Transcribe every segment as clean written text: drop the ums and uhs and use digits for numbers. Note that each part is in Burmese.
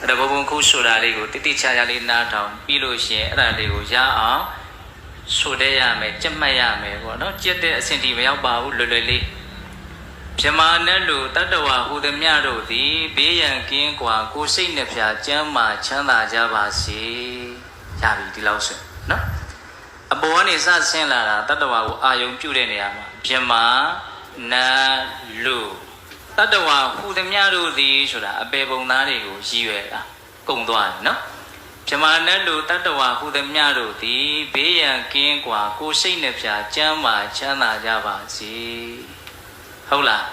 အဲ့ဒါဘုံခုဆိုတာလေးကိုတိတိကျကျလေးနားထောင်ပြီးလို့ရှိရင်အဲ့ဒါလေးကိုရအောင်ဆိုတဲ့ရမယ်ကြက်မှတ်ရမယ်ပေါ့နော်ကြက်တဲ့အဆင့်ထိမရောက်ပါဘူးလွယ်လွယ်လေးပြမာနဲ့လူတတ္တဝါဟူသည်မြတို့သည်ဘေးရန်ကင်းကွာကိုယ်စိတ်နှဖျားကျမ်းမာချမ်းသာကြပါစေရပြီဒီလောက်ဆိုနော်အပေါ်ကနေစဆင်းလာတာတတ္တဝါကိုအာယုံပြုတဲ့နေရာမှာပြမာနာလူတတ္တဝါဟူသည်မြတို့သည်ဆိုတာအပေပုံသားတွေကိုရည်ရွယ်တာကုံသွားတယ်နော်ပြမာနဲ့လူတတ္တဝါဟူသည်မြတို့သည်ဘေးရန်ကင်းကွာကိုယ်စိတ်နှဖျားကျမ်းမာချမ်းသာကြပါစေဟုတ်လား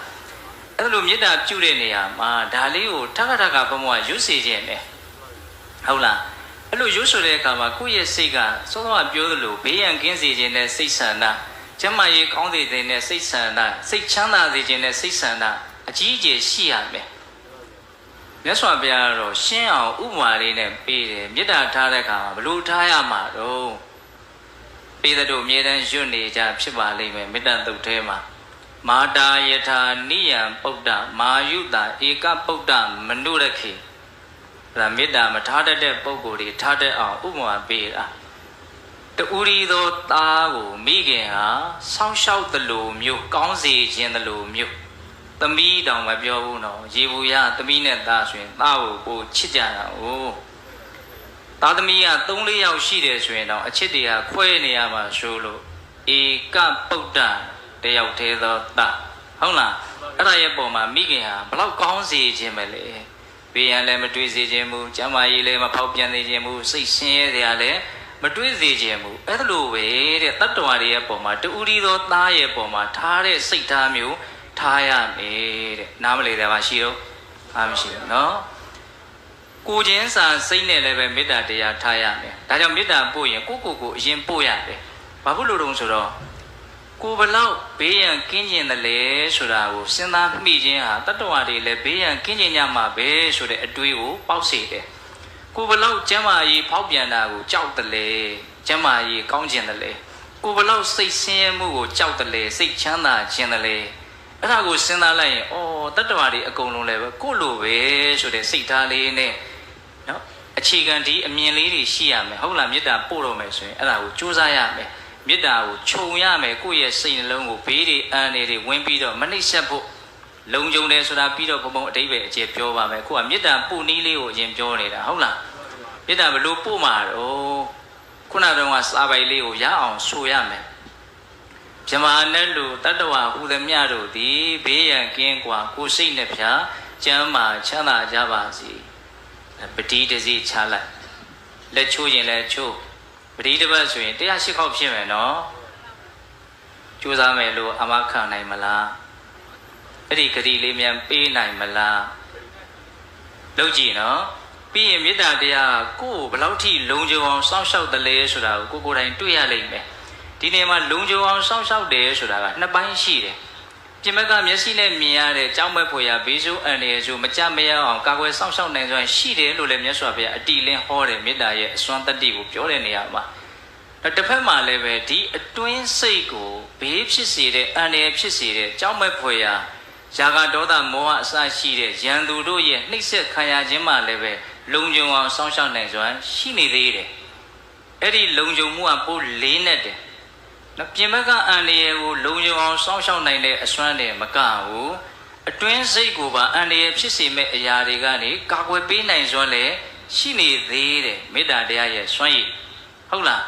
အဲ့လိုမေတ္တာပြုတဲ့နေရာမှာဒါလေးကိုထပ်ခါဘုံကရွတ်စေခြင်းပဲဟုတ်လားအဲ့လိုရွတ်ဆိုတဲ့အခါမှာကိုယ့်ရဲ့စိတ်ကစောစောကပြောသလိုဘေးရန်ကင်းစေခြင်းနဲ့စိတ်ဆန္ဒကျမ်းမာရေးကောင်းစေခြင်းနဲ့စိတ်ဆန္ဒစိတ်ချမ်းသာစေခြင်းနဲ့စိတ်ဆန္ဒအကြီးအကျယ်ရှိရမယ်မြတ်စွာဘုရားကတော့ရှင်းအောင်ဥပမာလေးနဲ့ပေးတယ်မေတ္တာထားတဲ့အခါမှာဘလို့ထားရမှာတော့ပေးတဲ့တို့အမြဲတမ်းရွတ်နေကြဖြစ်ပါလိမ့်မယ်မေတ္တာတုတ်ထဲမှာမာတာယထာနိယံပုဒ္ဒမာယုတာဧကပုဒ္ဒမနုရခေဒါမေတ္တာမထားတတ်တဲ့ပုဂ္ဂိုလ်တွေထားတတ်အောင်ဥပမာပေးတာတူရီသောသားကိုမိခင်ဟာဆောင်းလျှောက်သလိုမျိုးကောင်းစေခြင်းသလိုမျိုးသမီးတောင်မပြောဘူးနော်ရေဘူးရသမီးနဲ့သားဆိုရင်သားကိုချစ်ကြတာ哦သားသမီးက3-4ယောက်ရှိတယ်ဆိုရင်တော့အချစ်တွေကခွဲနေရမှာဆိုလို့ဧကပုဒ္ဒတယောက်သေးသောတဟုတ်လားအဲ့ဒါရဲ့ပုံမှာမိခင်ဟာဘလောက်ကောင်းစေခြင်းပဲလေဘေးရန်လည်းမတွေးစေခြင်းဘူးကျမ်းမာရေးလည်းမဖောက်ပြန်စေခြင်းဘူးစိတ်ဆင်းရဲစရာလည်းမတွေးစေခြင်းဘူးအဲ့ဒါလိုပဲတဲ့တတ္တဝါတွေရဲ့ပုံမှာတူရီသောသားရဲ့ပုံမှာထားတဲ့စိတ်ထားမျိုးထားရမယ်တဲ့နားမလည်တယ်ပါရှိတော့အားမရှိဘူးနော်ကိုချင်းစာစိတ်နဲ့လည်းပဲမေတ္တာတရားထားရမယ်ဒါကြောင့်မေတ္တာပို့ရင်ကိုအရင်ပို့ရတယ်ဘာဖြစ်လို့တုံးဆိုတော့ကိုဘလောက်ဘေးရန်ကင်းကျင်တယ်လေဆိုတာကိုစဉ်းစားမိခြင်းဟာတတ္တဝါတွေလည်းဘေးရန်ကင်းကျင်ကြမှာပဲဆိုတဲ့အတွေးကိုပေါက်စေတယ်ကိုဘလောက်ကျမ်းမာရေးဖောက်ပြန်တာကိုကြောက်တယ်လေကျမ်းမာရေးကောင်းကျင်တယ်လေကိုဘလောက်စိတ်ဆင်းရဲမှုကိုကြောက်တယ်လေစိတ်ချမ်းသာခြင်းတယ်လေအဲ့ဒါကိုစဉ်းစားလိုက်ရင်တတ္တဝါတွေအကုန်လုံးလည်းပဲကိုလိုပဲဆိုတဲ့စိတ်ထားလေးနဲ့နော်အခြေခံဒီအမြင်လေးတွေရှိရမယ်ဟုတ်လားမေတ္တာပို့တော့မယ်ဆိုရင်အဲ့ဒါကိုကြိုးစားရမယ်မေတ္တာကိုခြုံရမယ်ကိုယ့်ရဲ့စိတ်နှလုံးကိုဘေးတွေအန္တရာယ်တွေဝင်ပြီးတော့မနှိပ်စက်ဖို့လုံခြုံတယ်ဆိုတာပြီးတော့ဘုံအတိတ်ပဲအကျေပြောပါမယ်ကိုကမေတ္တာပို့နည်းလေးကိုအရင်ပြောနေတာဟုတ်လားမေတ္တာဘလို့ပို့မှာတော့ခုနတုန်းကစာပိုက်လေးကိုရအောင်ဆိုရမယ်ဗြဟ္မာနဲ့လူတတ္တဝါဟူသည်မြတို့သည်ဘေးရန်ကင်းကွာကိုယ်စိတ်နှဖျားကျမ်းမာချမ်းသာကြပါစေပတိတစီချလိုက်လက်ချိုးရင်လည်းချိုးပတိတစ်ပတ်ဆိုရင်108ခေါက်ဖြစ်မယ်နော်ကြိုးစားမယ်လို့အမခံနိုင်မလားအဲ့ဒီဂတိလေးမြန်ပေးနိုင်မလားလုပ်ကြည့်နော်ပြီးရင်မေတ္တာတရားကိုယ်ဘယ်လောက်ထိလုံခြုံအောင်စောင့်ရှောက်တယ်လဲဆိုတာကိုကိုယ်တိုင်တွေ့ရလိမ့်မယ်ဒီနေ့မှာလုံခြုံအောင်စောင့်ရှောက်တယ်ဆိုတာက2ပိုင်းရှိတယ်ပြင်ဘက်ကမျက်စိနဲ့မြင်ရတဲ့ကြောင်းမဲ့ဖွယ်ရဘေးဆိုးအန္တရာယ်ဆိုမကြမရအောင်ကာကွယ်စောင့်ရှောက်နိုင်စွမ်းရှိတယ်လို့လည်းမြတ်စွာဘုရားအတိလင်းဟောတယ်မေတ္တာရဲ့အစွမ်းတတ္တိကိုပြောတဲ့နေရာမှာတစ်ဖက်မှာလည်းပဲဒီအတွင်းစိတ်ကိုဘေးဖြစ်စေတဲ့အန္တရာယ်ဖြစ်စေတဲ့ကြောင်းမဲ့ဖွယ်ရာယာဂဒေါသမောဟအစရှိတဲ့ရန်သူတို့ရဲ့နှိပ်စက်ခံရခြင်းမှလည်းပဲလုံခြုံအောင်စောင့်ရှောက်နိုင်စွမ်းရှိနေသေးတယ်အဲ့ဒီလုံခြုံမှုကပိုလေးနဲ့တယ်ပြင်ဘက်ကအန္တရာယ်ကိုလုံခြုံအောင်စောင့်ရှောက်နိုင်တဲ့အစွမ်းနဲ့မကဘူးအတွင်းစိတ်ကိုပါအန္တရာယ်ဖြစ်စေမဲ့အရာတွေကနေကာကွယ်ပေးနိုင်စွမ်းလည်းရှိနေသေးတယ်မေတ္တာတရားရဲ့စွမ်းရည်ဟုတ်လား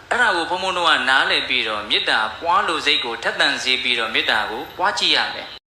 အဲ့ဒါကိုဘုံဘုံတို့ကနားလည်ပြီးတော့မေတ္တာပွားလို့စိတ်ကိုထက်သန်စေပြီးတော့မေတ္တာကိုပွားကြည့်ရမယ်